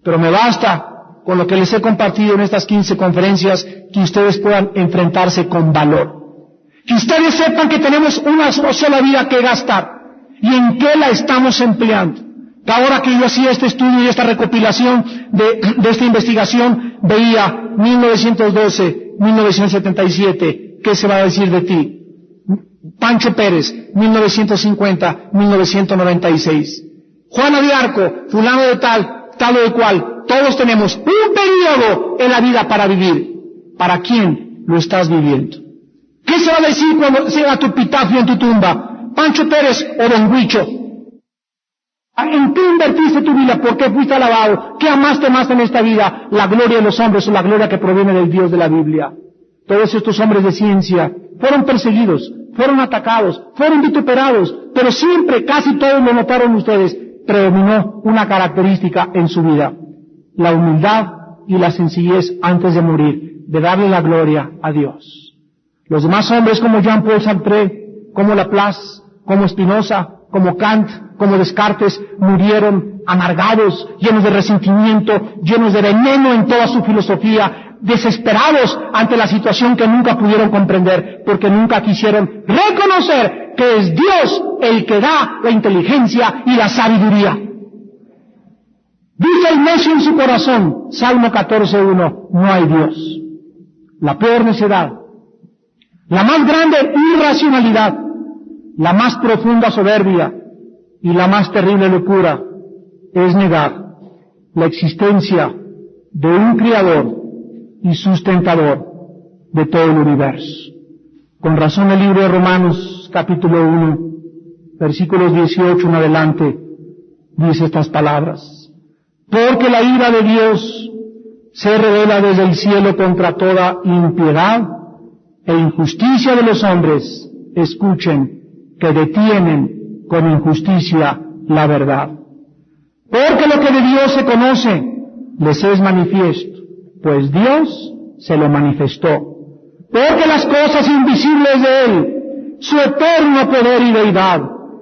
Pero me basta con lo que les he compartido en estas 15 conferencias, que ustedes puedan enfrentarse con valor. Que ustedes sepan que tenemos una sola vida que gastar, y en qué la estamos empleando. Ahora que yo hacía este estudio y esta recopilación de esta investigación, veía 1912, 1977, ¿qué se va a decir de ti? Pancho Pérez, 1950, 1996. Juana de Arco, fulano de tal, tal o de cual. Todos tenemos un periodo en la vida para vivir. ¿Para quién lo estás viviendo? ¿Qué se va a decir cuando sea tu epitafio en tu tumba? Pancho Pérez o Don Huicho. ¿En qué invertiste tu vida? ¿Por qué fuiste alabado? ¿Qué amaste más en esta vida? ¿La gloria de los hombres o la gloria que proviene del Dios de la Biblia? Todos estos hombres de ciencia fueron perseguidos, fueron atacados, fueron vituperados, pero siempre, casi todos lo notaron ustedes, predominó una característica en su vida: la humildad y la sencillez antes de morir, de darle la gloria a Dios. Los demás hombres como Jean-Paul Sartre, como Laplace, como Spinoza, como Kant, como Descartes, murieron amargados, llenos de resentimiento, llenos de veneno en toda su filosofía, desesperados ante la situación que nunca pudieron comprender, porque nunca quisieron reconocer que es Dios el que da la inteligencia y la sabiduría. Dice el necio en su corazón, Salmo 14:1, no hay Dios. La peor necedad, la más grande irracionalidad, la más profunda soberbia y la más terrible locura es negar la existencia de un Creador y sustentador de todo el universo. Con razón el libro de Romanos, capítulo 1, versículos 18 en adelante, dice estas palabras: porque la ira de Dios se revela desde el cielo contra toda impiedad e injusticia de los hombres, escuchen, que detienen con injusticia la verdad. Porque lo que de Dios se conoce les es manifiesto, pues Dios se lo manifestó. Porque las cosas invisibles de Él, su eterno poder y deidad,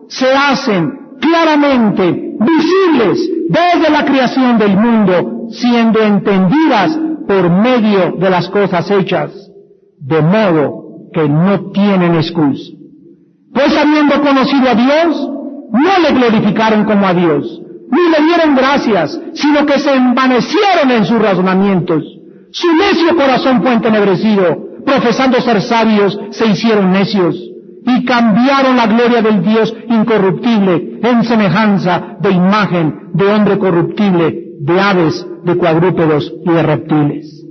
se hacen claramente visibles desde la creación del mundo, siendo entendidas por medio de las cosas hechas, de modo que no tienen excusa. Pues habiendo conocido a Dios, no le glorificaron como a Dios, ni le dieron gracias, sino que se envanecieron en sus razonamientos. Su necio corazón fue entenebrecido, profesando ser sabios, se hicieron necios, y cambiaron la gloria del Dios incorruptible en semejanza de imagen de hombre corruptible, de aves, de cuadrúpedos y de reptiles.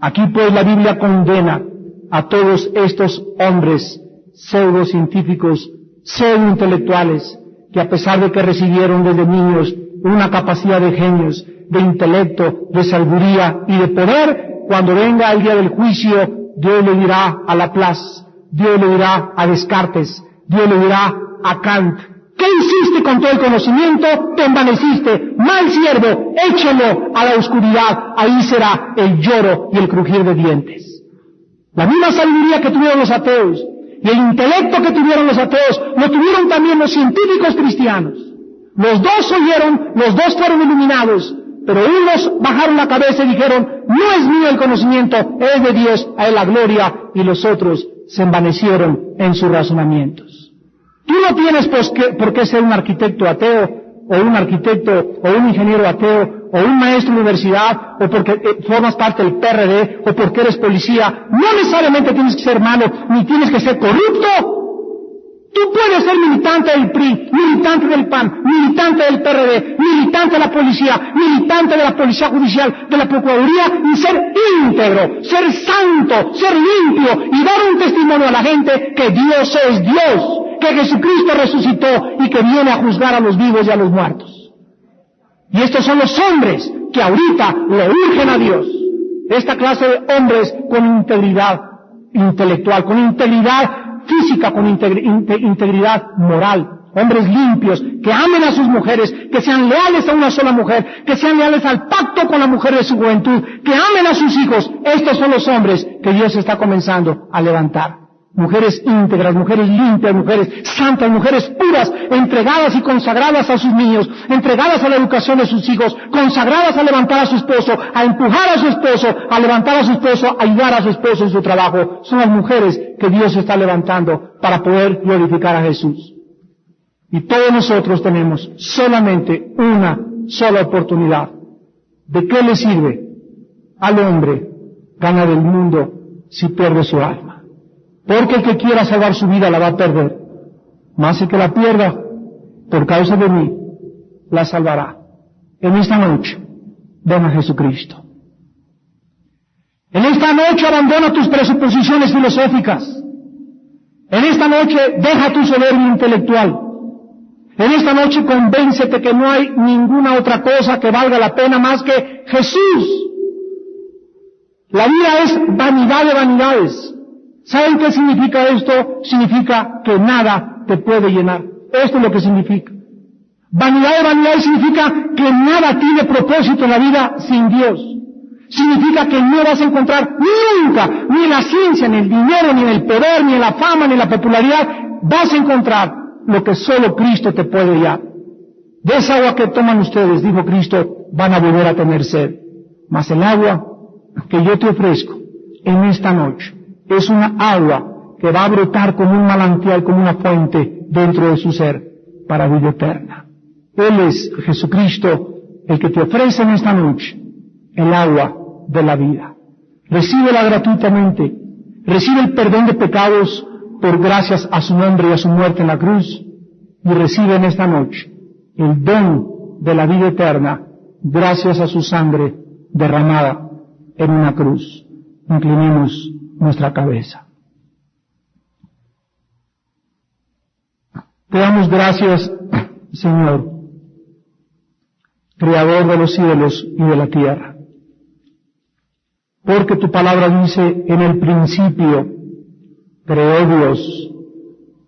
Aquí pues la Biblia condena a todos estos hombres pseudocientíficos, pseudointelectuales, que a pesar de que recibieron desde niños una capacidad de genios, de intelecto, de sabiduría y de poder, cuando venga el día del juicio, Dios le dirá a Laplace, Dios le dirá a Descartes, Dios le dirá a Kant: ¿qué hiciste con todo el conocimiento? Te envaneciste, mal siervo, échalo a la oscuridad, ahí será el lloro y el crujir de dientes. La misma sabiduría que tuvieron los ateos y el intelecto que tuvieron los ateos, lo tuvieron también los científicos cristianos. Los dos oyeron, los dos fueron iluminados, pero unos bajaron la cabeza y dijeron: no es mío el conocimiento, es de Dios, a Él la gloria, y los otros se envanecieron en sus razonamientos. Tú no tienes por qué ser un arquitecto ateo, o un arquitecto, o un ingeniero ateo, o un maestro de universidad, o porque formas parte del PRD, o porque eres policía. No necesariamente tienes que ser malo, ni tienes que ser corrupto. Tú puedes ser militante del PRI, militante del PAN, militante del PRD, militante de la policía, militante de la policía judicial, de la procuraduría, y ser íntegro, ser santo, ser limpio, y dar un testimonio a la gente que Dios es Dios, que Jesucristo resucitó y que viene a juzgar a los vivos y a los muertos. Y estos son los hombres que ahorita le urgen a Dios. Esta clase de hombres con integridad intelectual, con integridad física, con integridad moral, hombres limpios que amen a sus mujeres, que sean leales a una sola mujer, que sean leales al pacto con la mujer de su juventud, que amen a sus hijos. Estos son los hombres que Dios está comenzando a levantar. Mujeres íntegras, mujeres limpias, mujeres santas, mujeres puras, entregadas y consagradas a sus niños, entregadas a la educación de sus hijos, consagradas a levantar a su esposo, a empujar a su esposo, a levantar a su esposo, a ayudar a su esposo en su trabajo. Son las mujeres que Dios está levantando para poder glorificar a Jesús. Y todos nosotros tenemos solamente una sola oportunidad. ¿De qué le sirve al hombre ganar el mundo si pierde su alma? Porque el que quiera salvar su vida la va a perder, mas el que la pierda por causa de mí la salvará. En esta noche, ven a Jesucristo. En esta noche abandona tus presuposiciones filosóficas. En esta noche deja tu soberbia intelectual. En esta noche convéncete que no hay ninguna otra cosa que valga la pena más que Jesús. La vida es vanidad de vanidades. ¿Saben qué significa esto? Significa que nada te puede llenar. Esto es lo que significa. Vanidad de vanidades significa que nada tiene propósito en la vida sin Dios. Significa que no vas a encontrar nunca, ni en la ciencia, ni en el dinero, ni en el poder, ni en la fama, ni en la popularidad, vas a encontrar lo que solo Cristo te puede dar. De esa agua que toman ustedes, dijo Cristo, van a volver a tener sed. Mas el agua que yo te ofrezco en esta noche es una agua que va a brotar como un manantial, como una fuente dentro de su ser para vida eterna. Él es Jesucristo el que te ofrece en esta noche el agua de la vida. Recíbela gratuitamente. Recibe el perdón de pecados por gracias a su nombre y a su muerte en la cruz. Y recibe en esta noche el don de la vida eterna gracias a su sangre derramada en una cruz. Inclinemos nuestra cabeza. Te damos gracias, Señor, Creador de los cielos y de la tierra, porque tu palabra dice, en el principio creó Dios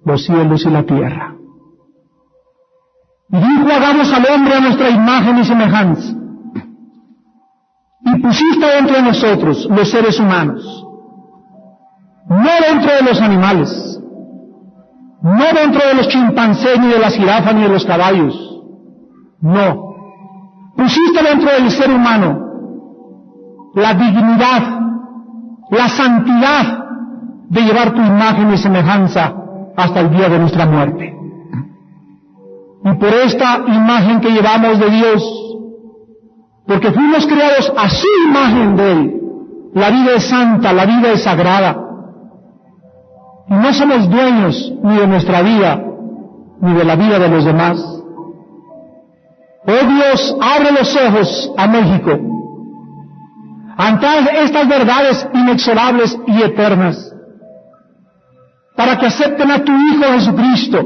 los cielos y la tierra. Y dijo, hagamos al hombre a nuestra imagen y semejanza. Y pusiste dentro de nosotros los seres humanos, no dentro de los animales, no dentro de los chimpancés, ni de las jirafas, ni de los caballos, no. Pusiste dentro del ser humano la dignidad, la santidad de llevar tu imagen y semejanza hasta el día de nuestra muerte. Y por esta imagen que llevamos de Dios, porque fuimos creados a su imagen de Él, la vida es santa, la vida es sagrada. Y no somos dueños ni de nuestra vida, ni de la vida de los demás. Oh Dios, abre los ojos a México ante estas verdades inexorables y eternas, para que acepten a tu Hijo Jesucristo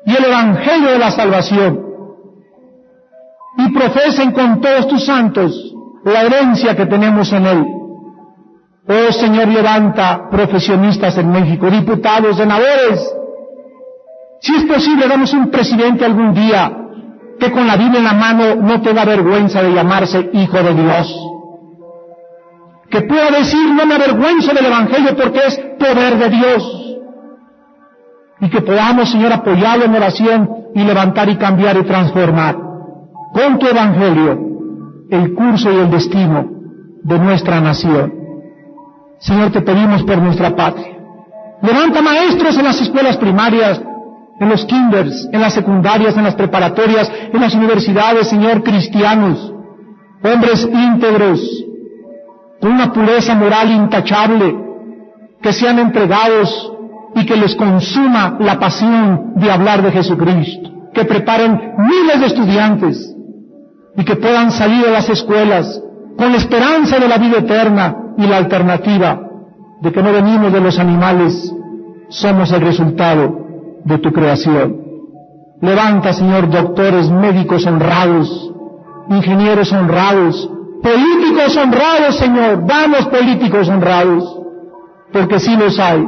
y el Evangelio de la salvación, y profesen con todos tus santos la herencia que tenemos en Él. Oh Señor, levanta profesionistas en México, diputados, senadores. Si es posible, damos un presidente algún día que con la Biblia en la mano no tenga vergüenza de llamarse Hijo de Dios. Que pueda decir, no me avergüenzo del Evangelio porque es poder de Dios. Y que podamos, Señor, apoyarlo en oración y levantar y cambiar y transformar con tu Evangelio el curso y el destino de nuestra nación. Señor, te pedimos por nuestra patria. Levanta maestros en las escuelas primarias, en los kinders, en las secundarias, en las preparatorias, en las universidades, Señor, cristianos, hombres íntegros, con una pureza moral intachable, que sean entregados y que les consuma la pasión de hablar de Jesucristo, que preparen miles de estudiantes y que puedan salir de las escuelas con la esperanza de la vida eterna y la alternativa de que no venimos de los animales, somos el resultado de tu creación. Levanta, Señor, doctores, médicos honrados, ingenieros honrados, políticos honrados, Señor, danos políticos honrados, porque sí los hay.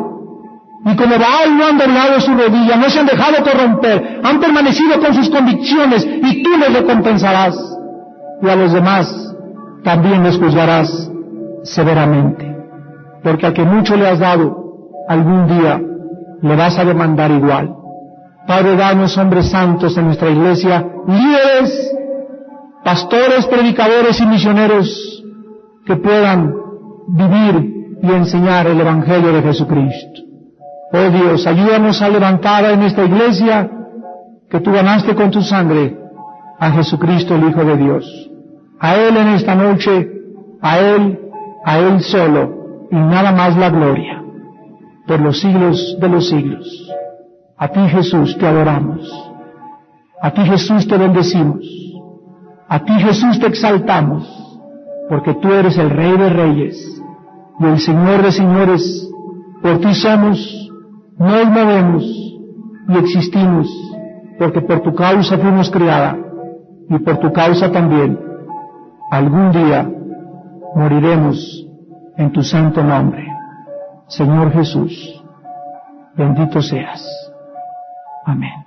Y como Baal no han doblado su rodilla, no se han dejado corromper, han permanecido con sus convicciones, y tú les recompensarás. Y a los demás también les juzgarás severamente. Porque al que mucho le has dado, algún día le vas a demandar igual. Padre, danos hombres santos en nuestra iglesia, líderes, pastores, predicadores y misioneros que puedan vivir y enseñar el Evangelio de Jesucristo. Oh Dios, ayúdanos a levantar en esta iglesia que tú ganaste con tu sangre a Jesucristo, el Hijo de Dios. A Él en esta noche, a Él solo, y nada más la gloria, por los siglos de los siglos. A ti, Jesús, te adoramos. A ti, Jesús, te bendecimos. A ti, Jesús, te exaltamos, porque tú eres el Rey de Reyes y el Señor de Señores. Por ti somos, nos movemos y existimos, porque por tu causa fuimos creada, y por tu causa también algún día moriremos en tu santo nombre. Señor Jesús, bendito seas. Amén.